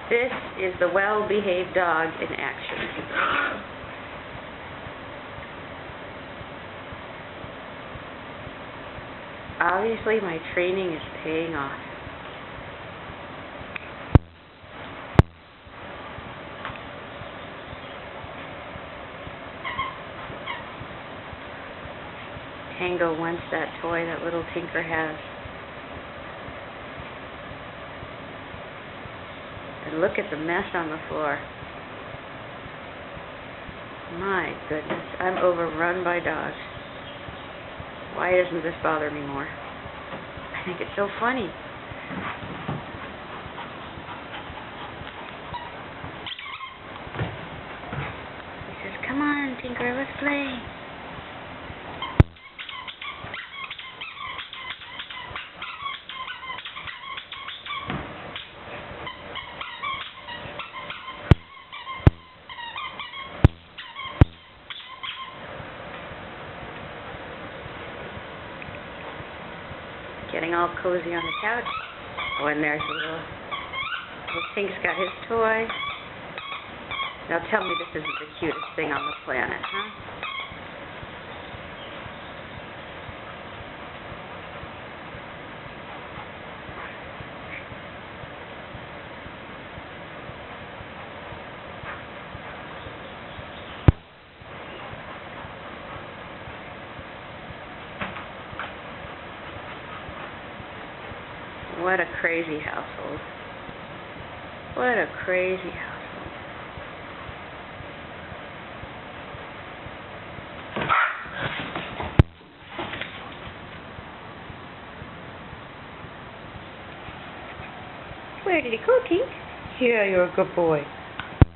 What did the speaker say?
This is the well-behaved dog in action. Obviously, my training is paying off. Tango wants that toy that little Tinker has. And look at the mess on the floor. My goodness, I'm overrun by dogs. Why doesn't this bother me more? I think it's so funny. He says, "Come on, Tinker, let's play." Getting all cozy on the couch. Oh, and there's little Tink's got his toy. Now tell me this isn't the cutest thing on the planet, huh? What a crazy household. What a crazy household. Where did he go, Tink? Yeah, you're a good boy.